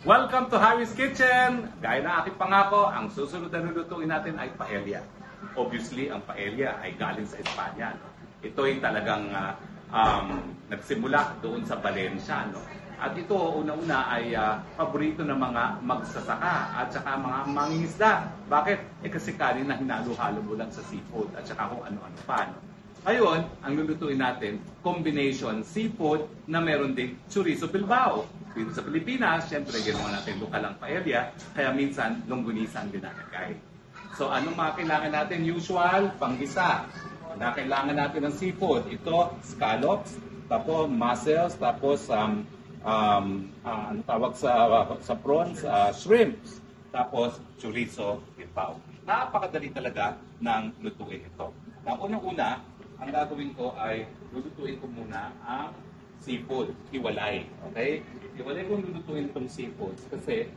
Welcome to Harry's Kitchen! Gaya na aking pangako, ang susunod na lulutuin natin ay paella. Obviously, ang paella ay galing sa Espanya. Ito ay talagang nagsimula doon sa Valencia. No? At ito, una-una ay paborito ng mga magsasaka at saka mga mangingisda. Bakit? Kasi kanin na hinalo-halo mo lang sa seafood at saka kung ano-ano pa. No? Ngayon, ang lulutuin natin, combination seafood na meron ding chorizo Bilbao. Dito sa Pilipinas, syempre ginawa natin lokal ang paella, kaya minsan longgunisan din nalagay. So anong mga kailangan natin? Usual, panggisa. Kailangan natin ng seafood. Ito, scallops, tapos mussels, tapos ano tawag sa prawns, shrimps, tapos chorizo Bilbao. Napakadali talaga ng lutuin ito. Na unang-una, ang gagawin ko ay lulutuin ko muna ang seafood, hiwalay. Okay? Hiwalay kong lulutuin itong seafood kasi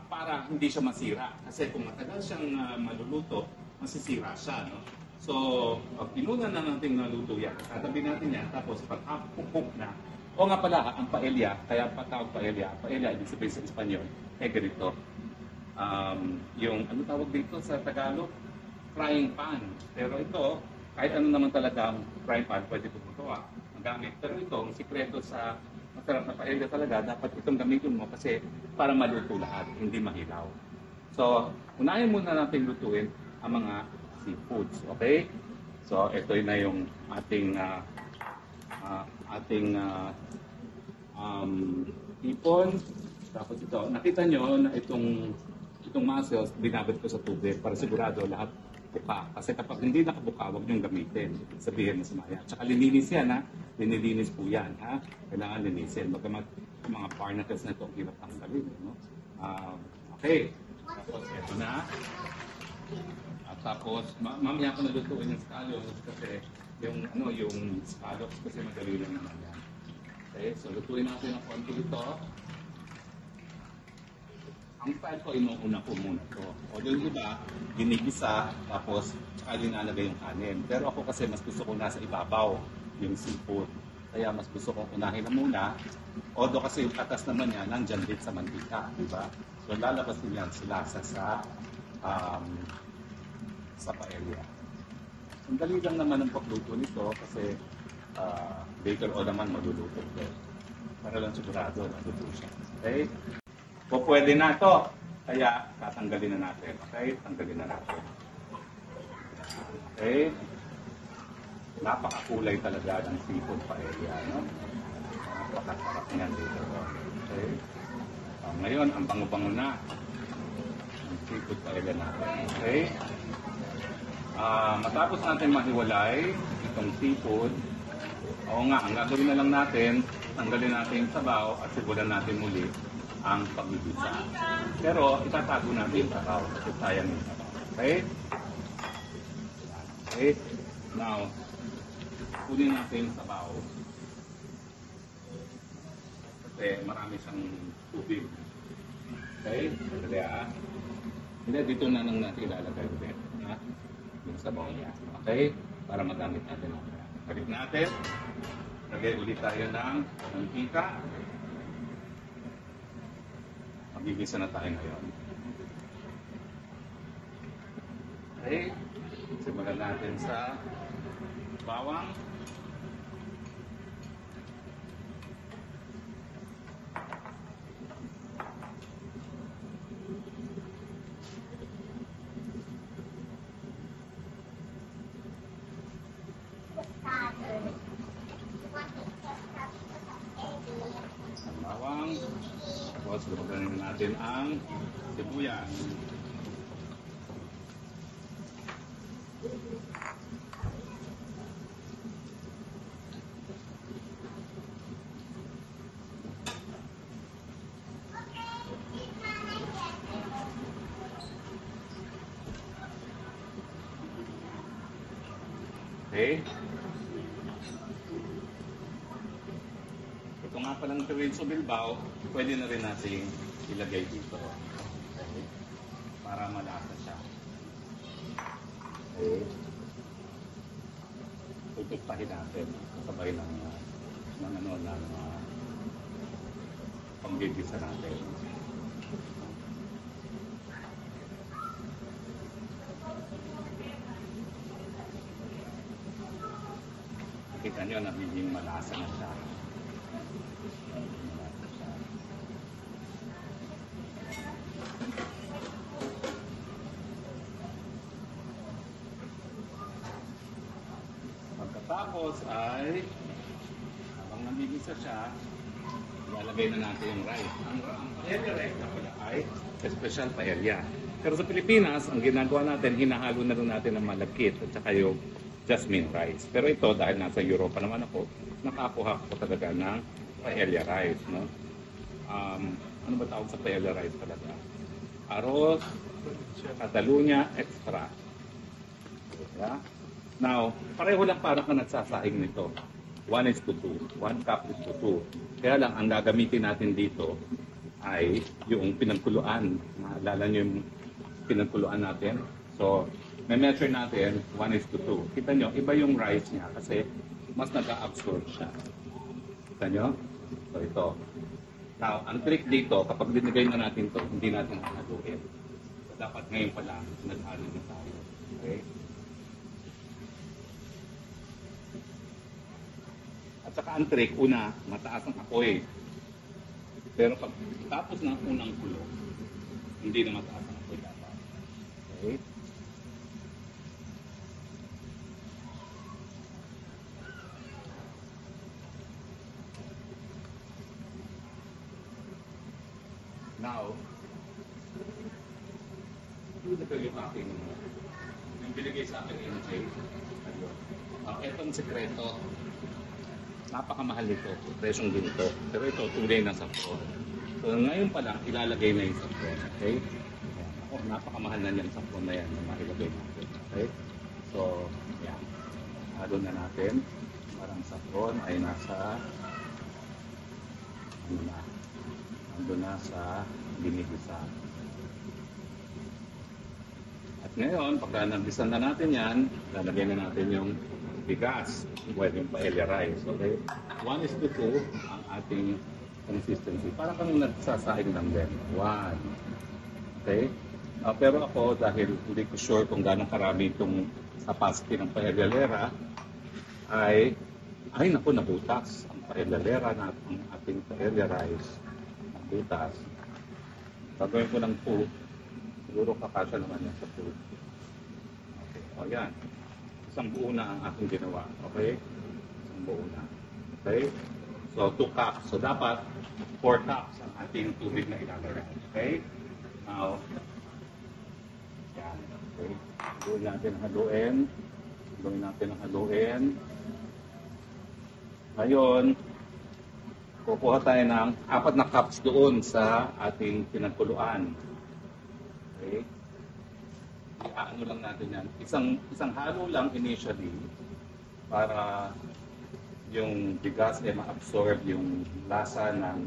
para hindi siya masira. Kasi kung matagal siyang maluluto, masisira siya. No? So, pag pinunan na natin naluto yan, tatabi natin yan, tapos pag pupuk na. O nga pala, ang paella, kaya patawag paella, ibig sabihin sa Espanyol, ganito. Yung, ano tawag dito sa Tagalog? Frying pan. Pero ito, kahit ano naman talaga ang frying pan, pwede po magamit. Pero ito, ang sikreto sa masarap na paella talaga, dapat itong gamitin mo kasi para maluto lahat, hindi mahilaw. So, unahin muna natin lutuin ang mga seafoods. Okay? So, ito na yung ating ipon. Tapos ito, nakita nyo na itong mussels, binabad ko sa tubig para sigurado lahat buka. Kasi kapag hindi nakabuka, huwag niyong gamitin. Sabihin na sumaya. Tsaka lininis yan, ha? Linilinis po yan, ha? Kailangan linisin. Bagamat yung mga barnacles na ito, ang hirap tanggalin, no? Okay. Tapos, ito na. At tapos, mamaya ko nalutuin yung scallops kasi yung scallops kasi madali lang naman yan. Okay, so lutuin natin ang konti ito. Ang style ko, inuuna ko muna ito. O doon iba, ginigisa, tapos saka linalagay yung kanin. Pero ako kasi mas gusto ko nasa ibabaw yung seafood. Kaya mas gusto ko unahin na muna. Although kasi yung atas naman yan, nandyan din sa mantika, di ba? So lalabas din yan sila sa paella. Ang dali lang naman ang pagluto nito kasi baker o naman magluluto ito. Para lang sigurado, maluto siya. Okay? O pwede na ito. Kaya tatanggalin na natin. Okay? Tanggalin na natin. Okay? Napakakulay talaga ng seafood paella. No? Napakasarap niyan dito. Okay? Ngayon, ang bango-bango na ang seafood paella natin. Okay? Matapos natin mahiwalay itong seafood, oo nga, ang gagawin na lang natin, tanggalin natin yung sabaw at simulan natin muli ang pagbibisa. Pero itatago natin yung sabaw kasi sayang yung sabaw. Okay? Okay? Now, kunin natin yung sabaw. Kasi marami siyang tubig. Okay? Kasi hindi, dito na lang natin ilalagay ulit. Yung sabaw niya. Okay? Para magamit natin. Balik natin. Lagay ulit tayo ng mantika. Magigisa na tayo ngayon. Okay. Simulan natin sa bawang. Tapos lumaganin natin ang sibuyas. Okay. Ito nga palang chorizo Bilbao, pwede na rin natin ilagay dito. Okay. Para malasa siya. Okay. Tutuktahin natin. Kasabay ng gigisa natin. Kita nyo, nagiging malasa na siya. Pagkatapos ay, habang nagigisa siya, ilalagay na natin yung rice. Ang paella rice na pala ay special paella. Pero sa Pilipinas, ang ginagawa natin, hinahalo na rin natin ng malagkit at saka yung jasmine rice. Pero ito, dahil nasa Europa naman ako, nakakuha ko talaga ng paella rice. No? Ano ba tawag sa paella rice talaga? Arroz, Catalunya, extra. Yeah? Now, pareho lang parang ka nagsasaing nito. 1:2. 1 cup is to 2. Kaya lang, ang gagamitin natin dito ay yung pinagkuluan. Maalala nyo yung pinagkuluan natin? So, may measure natin 1:2. Kita nyo, iba yung rice niya kasi mas nag-absorb siya. Kita nyo? So, ito. Now, ang trick dito, kapag binigay na natin to, hindi natin haluin. So, dapat ngayon pa lang, naghalo na tayo. Okay? At saka ang trick, una, mataas ang apoy. Pero pag tapos ng unang kulo, hindi na mataas ang apoy dapat. Okay? Now, ito yung aking yung binigay sa akin MJ. Itong sekreto, napakamahal nito, presyong ginto. Pero ito, tunay na saffron. So ngayon pa lang, ilalagay na yung saffron. Okay? Ako, napakamahal na yung saffron na yan na mailagay natin. Okay? So, yan. Halo na natin. Parang saffron ay nasa ano na, ando na sa ginigisa. At ngayon, pagka nagisan na natin yan, lalagay na natin yung bigas, pwede yung paella rice. Okay? 1:2 ang ating consistency. Parang kami nagsasaing lang din. 1. Okay? Pero ako, dahil hindi ko sure kung gano'ng karami itong capacity ng paella ay naku, nabutas. Ang paella na ang ating paella rice, nabutas. Gagawin ko ng 2. Siguro kakasya naman yan sa 2. Okay, o yan. Isang buo na ang aking ginawa. Okay? Isang buo na. Okay? So, 2 cups. So, dapat 4 cups ang ating tubig na ilalagay. Okay? Now, yan. Okay? Haluin natin ang haluin. Haluin natin ang haluin. Ngayon, kukuha tayo ng 4 na cups doon sa ating pinagkuluan. Okay? Iaano lang natin yan. Isang halo lang initially para yung bigas ay ma-absorb yung lasa ng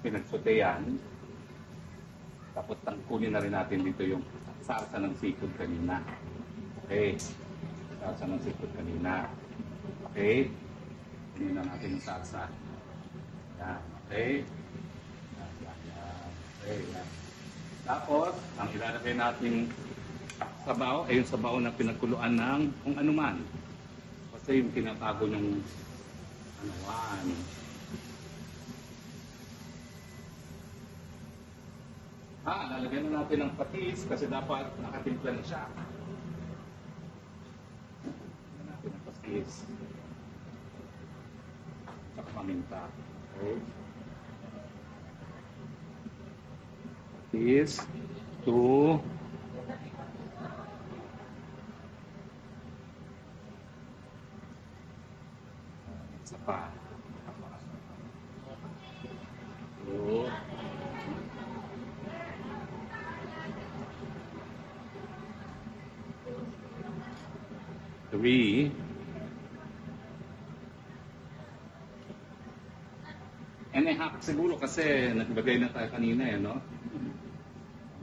pinagsoteyan. Tapos tangkulin na rin natin dito yung sarsa ng seafood kanina. Okay. Sarsa ng seafood kanina. Okay. Kunin na natin yung sarsa. Yan. Okay. Okay. Yan. Tapos, ang ilalagay natin sabaw ay yung sabaw na pinagkuluan ng kung ano man. Kasi yung tinatago yung anuan. Lalagyan na natin ng patis kasi dapat nakatimpla na siya. Lalagyan natin ng patis. Tsaka paminta. Okay. Patis. 2. Isa pa. 2. 3. And a half siguro kasi nagbagay na tayo kanina no?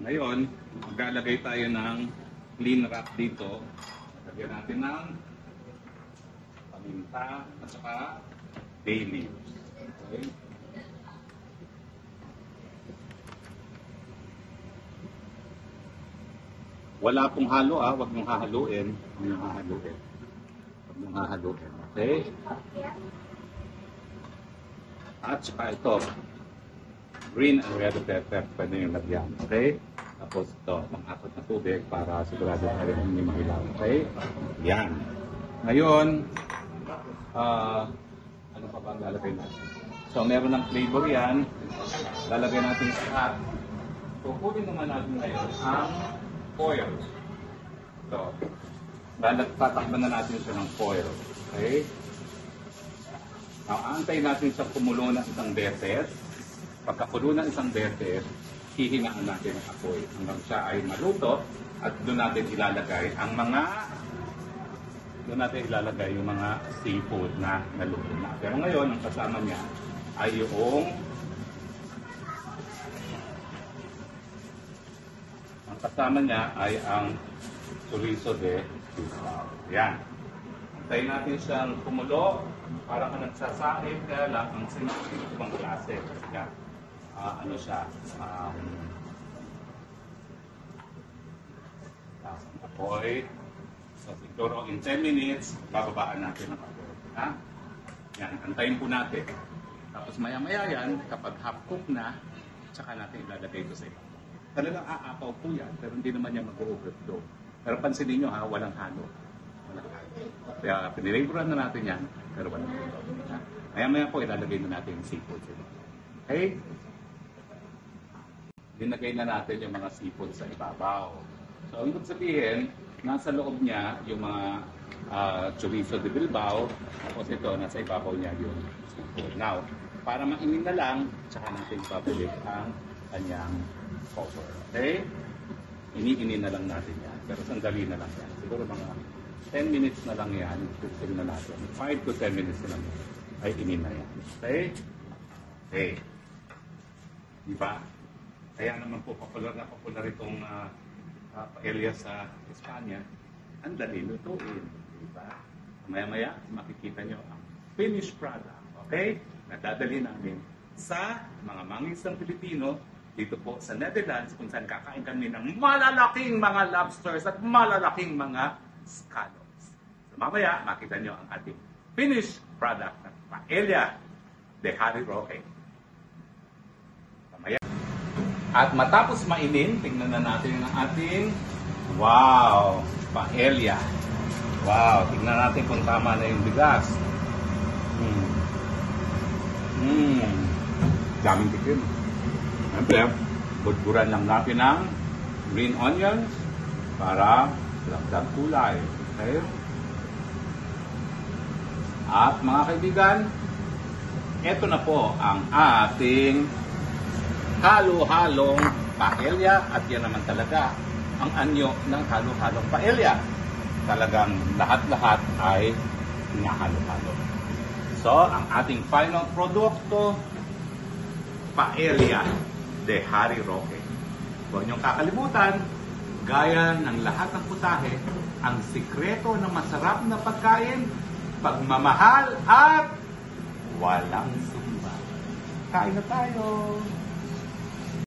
Ngayon, maglalagay tayo ng clean wrap dito. Lagyan natin ng paminta, at saka bay leaves. Okay? Wala pong halo huwag mong hahaluin. Huwag mong hahaluin. Huwag mong hahaluin. Okay? At saka ito, green and red pepper, pwede yung lagyan. Okay? Tapos ito, pang-apat na tubig para sigurado tayo hindi mahilaw. Okay? Yan. Ngayon, ano pa ba ang lalagay natin? So, meron ng flavor yan. Lalagay natin sa kukunin naman natin ngayon ang foil. So, tatakban na natin siya ng foil. Okay? Now, aantayin natin siya kumulo ng isang beses. Pagkakulo ng isang beses, hihinaan natin ang apoy hanggang siya ay maluto at doon natin ilalagay yung mga seafood na naluto na. Pero ngayon, ang kasama niya ay ang chorizo de Bilbao. Yan. Antayin natin siyang kumulo para ka nagsasain, kaya lang ang sinabi ibang klase kasi nga ano siya ang apoy. So siguro in 10 minutes bababaan natin ang apoy. Ha? Yan, antayin po natin. Tapos maya-maya yan, kapag half cook na, tsaka natin ilalagay ito sa iba. Talagang aapaw po yan, pero hindi naman yan mag-overflow. Pero pansinin nyo walang halo. Walang halo. Kaya piniliburan na natin yan, pero walang halo. Maya-maya po ilalagay na natin yung seafood. Okay? Dinagay na natin yung mga seafood sa ibabaw. So, ang ibig sabihin, nasa loob niya yung mga chorizo de Bilbao, tapos ito, nasa ibabaw niya yung seafood. Now, para maingin na lang, tsaka natin pabalik ang kanyang cover. Okay? Ini-ini na lang natin yan. Pero sandali na lang yan. Siguro mga 10 minutes na lang yan. Cooksin na natin. 5 to 10 minutes na lang yan. Ay, inin na yan. Okay? Okay. Diba? Kaya naman po popular itong paella sa Espanya. Ang dali lutuin. Diba? Maya-maya, makikita nyo ang finished product. Okay? Nadadali namin sa mga mangisang Pilipino dito po sa Netherlands kung saan kakain kami ng malalaking mga lobsters at malalaking mga scallops. So mamaya, makita nyo ang ating finished product ng paella de Harry Roque. Mamaya. At matapos mainin, tingnan na natin ang ating paella. Wow, tingnan natin kung tama na yung bigas. Daming tikim. Siyempre, budburan lang natin ng green onions para lagdag kulay. Okay? At mga kaibigan, ito na po ang ating halo-halong paella at yan naman talaga ang anyo ng halo-halong paella. Talagang lahat-lahat ay hinahalo-halo. So, ang ating final produkto, paella de Harry Roque. Huwag niyong kakalimutan, gaya ng lahat ng putahe, ang sikreto ng masarap na pagkain, pagmamahal at walang sumba. Kain na tayo!